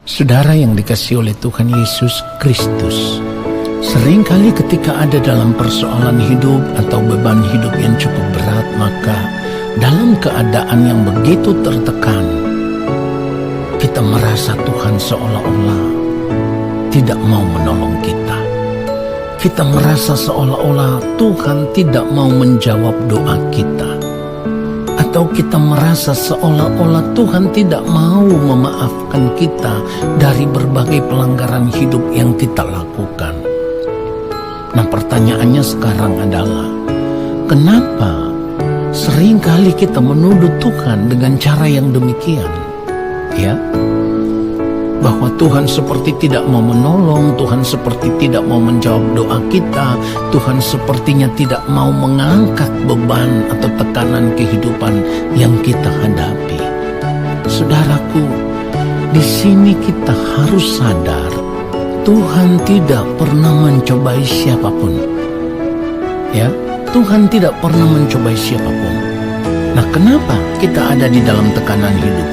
Saudara yang dikasihi oleh Tuhan Yesus Kristus, seringkali ketika ada dalam persoalan hidup atau beban hidup yang cukup berat, maka dalam keadaan yang begitu tertekan, kita merasa Tuhan seolah-olah tidak mau menolong kita. Kita merasa seolah-olah Tuhan tidak mau menjawab doa kita. Atau kita merasa seolah-olah Tuhan tidak mau memaafkan kita dari berbagai pelanggaran hidup yang kita lakukan. Nah, pertanyaannya sekarang adalah, kenapa seringkali kita menuduh Tuhan dengan cara yang demikian? Ya, bahwa Tuhan seperti tidak mau menolong, Tuhan seperti tidak mau menjawab doa kita, Tuhan sepertinya tidak mau mengangkat beban atau tekanan kehidupan yang kita hadapi. Saudaraku, di sini kita harus sadar, Tuhan tidak pernah mencobai siapapun. Ya, Tuhan tidak pernah mencobai siapapun. Nah, kenapa kita ada di dalam tekanan hidup?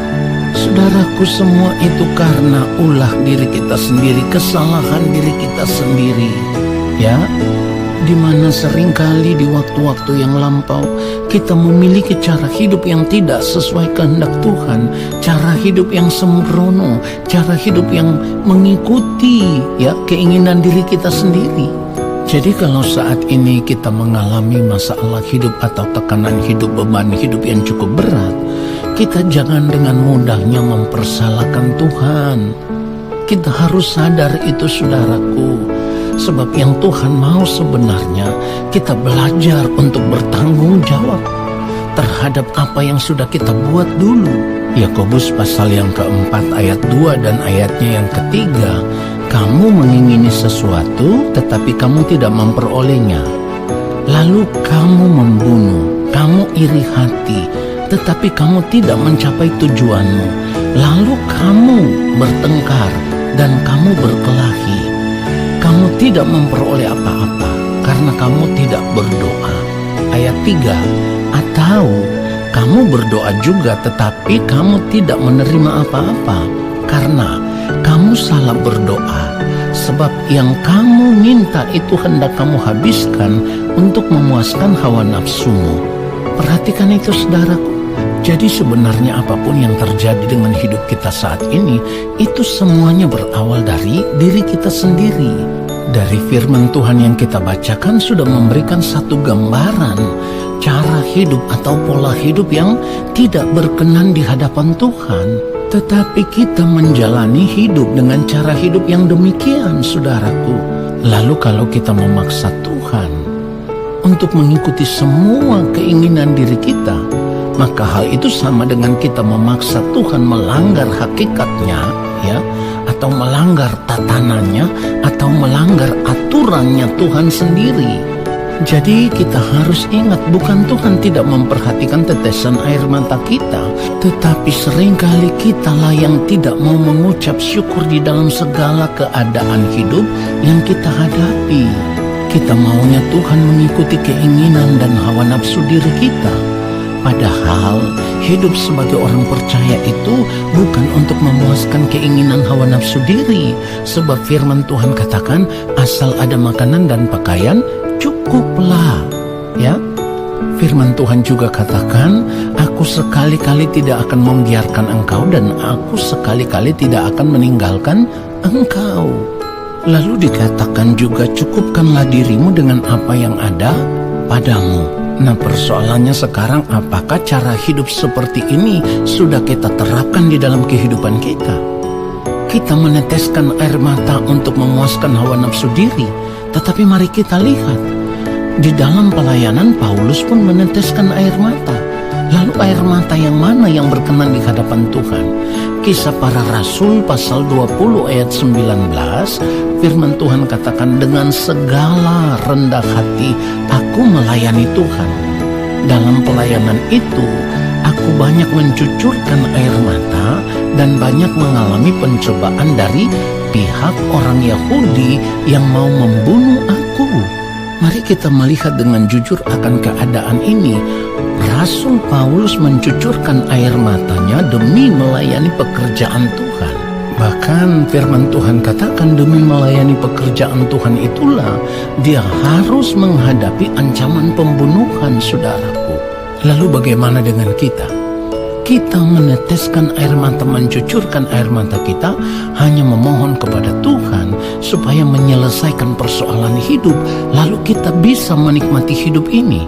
Saudaraku, semua itu karena ulah diri kita sendiri, kesalahan diri kita sendiri. Ya, dimana seringkali di waktu-waktu yang lampau kita memiliki cara hidup yang tidak sesuai kehendak Tuhan, cara hidup yang sembrono, cara hidup yang mengikuti ya keinginan diri kita sendiri. Jadi kalau saat ini kita mengalami masalah hidup atau tekanan hidup, beban hidup yang cukup berat, kita jangan dengan mudahnya mempersalahkan Tuhan. Kita harus sadar itu, saudaraku. Sebab yang Tuhan mau sebenarnya kita belajar untuk bertanggung jawab terhadap apa yang sudah kita buat dulu. Yakobus pasal yang keempat ayat 2 dan ayatnya yang ketiga, kamu mengingini sesuatu tetapi kamu tidak memperolehnya. Lalu kamu membunuh, kamu iri hati, tetapi kamu tidak mencapai tujuanmu. Lalu kamu bertengkar dan kamu berkelahi. Kamu tidak memperoleh apa-apa karena kamu tidak berdoa. Ayat 3, atau kamu berdoa juga tetapi kamu tidak menerima apa-apa karena kamu salah berdoa. Sebab yang kamu minta itu hendak kamu habiskan untuk memuaskan hawa nafsumu. Perhatikan itu, saudaraku. Jadi sebenarnya apapun yang terjadi dengan hidup kita saat ini, itu semuanya berawal dari diri kita sendiri. Dari firman Tuhan yang kita bacakan sudah memberikan satu gambaran cara hidup atau pola hidup yang tidak berkenan di hadapan Tuhan. Tetapi kita menjalani hidup dengan cara hidup yang demikian, saudaraku. Lalu kalau kita memaksa Tuhan untuk mengikuti semua keinginan diri kita, maka hal itu sama dengan kita memaksa Tuhan melanggar hakikatnya, ya, atau melanggar tatanannya, atau melanggar aturannya Tuhan sendiri. Jadi kita harus ingat, bukan Tuhan tidak memperhatikan tetesan air mata kita, tetapi seringkali kitalah yang tidak mau mengucap syukur di dalam segala keadaan hidup yang kita hadapi. Kita maunya Tuhan mengikuti keinginan dan hawa nafsu diri kita. Padahal hidup sebagai orang percaya itu bukan untuk memuaskan keinginan hawa nafsu diri. Sebab firman Tuhan katakan, asal ada makanan dan pakaian, cukuplah. Ya, firman Tuhan juga katakan, aku sekali-kali tidak akan membiarkan engkau dan aku sekali-kali tidak akan meninggalkan engkau. Lalu dikatakan juga, cukupkanlah dirimu dengan apa yang ada padamu. Nah, persoalannya sekarang, apakah cara hidup seperti ini sudah kita terapkan di dalam kehidupan kita? Kita meneteskan air mata untuk memuaskan hawa nafsu diri, tetapi mari kita lihat, di dalam pelayanan Paulus pun meneteskan air mata. Lalu air mata yang mana yang berkenan di hadapan Tuhan? Kisah Para Rasul pasal 20 ayat 19, firman Tuhan katakan, dengan segala rendah hati aku melayani Tuhan. Dalam pelayanan itu aku banyak mencucurkan air mata dan banyak mengalami pencobaan dari pihak orang Yahudi yang mau membunuh aku. Mari kita melihat dengan jujur akan keadaan ini. Rasul Paulus mencucurkan air matanya demi melayani pekerjaan Tuhan. Bahkan firman Tuhan katakan demi melayani pekerjaan Tuhan itulah dia harus menghadapi ancaman pembunuhan, saudaraku. Lalu bagaimana dengan kita? Kita meneteskan air mata, mencucurkan air mata kita hanya memohon kepada Tuhan supaya menyelesaikan persoalan hidup, lalu kita bisa menikmati hidup ini,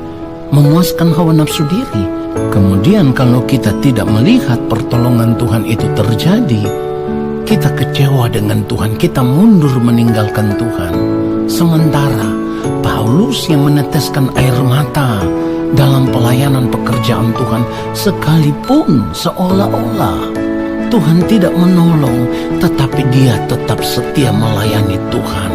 memuaskan hawa nafsu diri. Kemudian kalau kita tidak melihat pertolongan Tuhan itu terjadi, kita kecewa dengan Tuhan, kita mundur meninggalkan Tuhan. Sementara Paulus yang meneteskan air mata dalam pelayanan pekerjaan Tuhan, sekalipun seolah-olah Tuhan tidak menolong, tetapi dia tetap setia melayani Tuhan,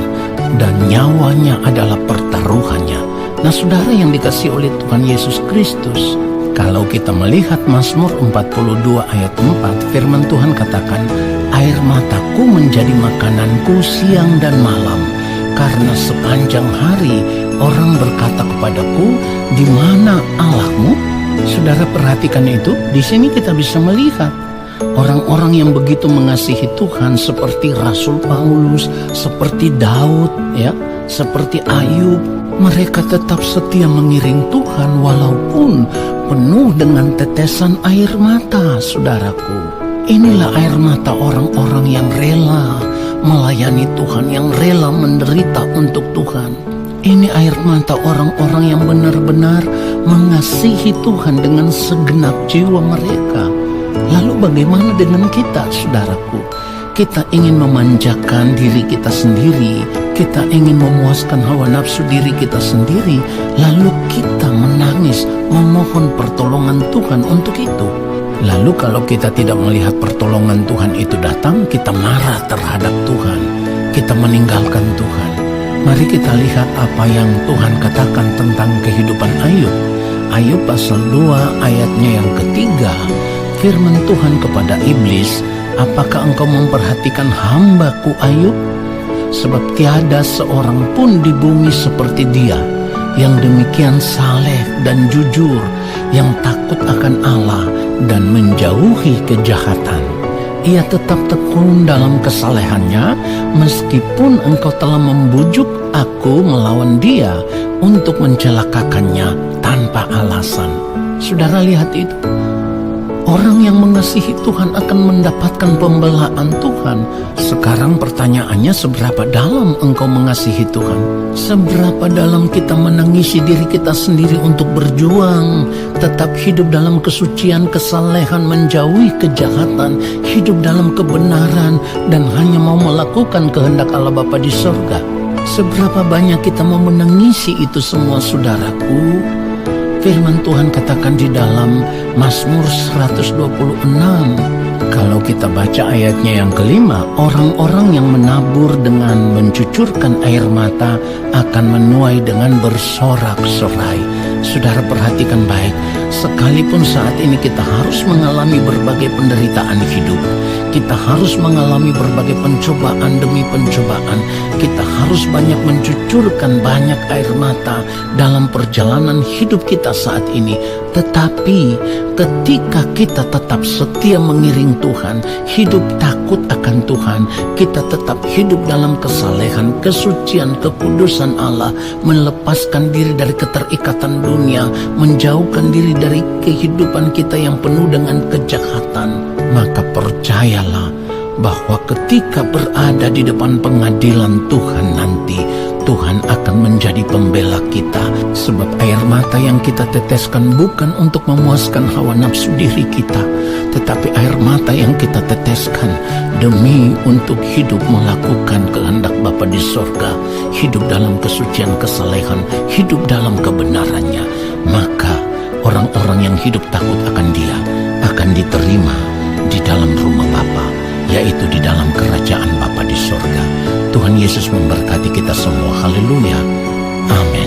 dan nyawanya adalah pertaruhannya. Nah, saudara yang dikasihi oleh Tuhan Yesus Kristus, kalau kita melihat Mazmur 42 ayat 4, firman Tuhan katakan, air mataku menjadi makananku siang dan malam, karena sepanjang hari orang berkata kepadaku, di mana Allahmu? Saudara perhatikan itu, di sini kita bisa melihat orang-orang yang begitu mengasihi Tuhan seperti Rasul Paulus, seperti Daud, ya, seperti Ayub. Mereka tetap setia mengiring Tuhan walaupun penuh dengan tetesan air mata, saudaraku. Inilah air mata orang-orang yang rela melayani Tuhan, yang rela menderita untuk Tuhan. Ini air mata orang-orang yang benar-benar mengasihi Tuhan dengan segenap jiwa mereka. Lalu bagaimana dengan kita, saudaraku? Kita ingin memanjakan diri kita sendiri, kita ingin memuaskan hawa nafsu diri kita sendiri, lalu kita menangis memohon pertolongan Tuhan untuk itu. Lalu kalau kita tidak melihat pertolongan Tuhan itu datang, kita marah terhadap Tuhan, kita meninggalkan Tuhan. Mari kita lihat apa yang Tuhan katakan tentang kehidupan Ayub. Ayub pasal 2 ayatnya yang ketiga, firman Tuhan kepada iblis, apakah engkau memperhatikan hambaku Ayub? Sebab tiada seorang pun di bumi seperti dia, yang demikian saleh dan jujur, yang takut akan Allah dan menjauhi kejahatan. Ia tetap tekun dalam kesalehannya, meskipun engkau telah membujuk aku melawan dia untuk mencelakakannya tanpa alasan. Saudara lihat itu. Orang yang mengasihi Tuhan akan mendapatkan pembelaan Tuhan. Sekarang pertanyaannya, seberapa dalam engkau mengasihi Tuhan? Seberapa dalam kita menangisi diri kita sendiri untuk berjuang, tetap hidup dalam kesucian, kesalehan, menjauhi kejahatan, hidup dalam kebenaran, dan hanya mau melakukan kehendak Allah Bapa di surga? Seberapa banyak kita mau menangisi itu semua, saudaraku? Firman Tuhan katakan di dalam Mazmur 126, kalau kita baca ayatnya yang kelima, orang-orang yang menabur dengan mencucurkan air mata akan menuai dengan bersorak-sorai. Saudara perhatikan baik, sekalipun saat ini kita harus mengalami berbagai penderitaan hidup, kita harus mengalami berbagai pencobaan demi pencobaan, kita harus banyak mencucurkan banyak air mata dalam perjalanan hidup kita saat ini. Tetapi ketika kita tetap setia mengiring Tuhan, hidup takut akan Tuhan, kita tetap hidup dalam kesalehan, kesucian, kekudusan Allah, melepaskan diri dari keterikatan dunia, menjauhkan diri dari kehidupan kita yang penuh dengan kejahatan, maka percayalah bahwa ketika berada di depan pengadilan Tuhan nanti, Tuhan akan menjadi pembela kita. Sebab air mata yang kita teteskan bukan untuk memuaskan hawa nafsu diri kita, tetapi air mata yang kita teteskan demi untuk hidup melakukan kehendak Bapa di sorga, hidup dalam kesucian, kesalehan, hidup dalam kebenarannya. Maka orang-orang yang hidup takut akan Dia akan diterima di dalam rumah Bapa, yaitu di dalam kerajaan Bapa di sorga. Tuhan Yesus memberkati kita semua. Haleluya. Amin.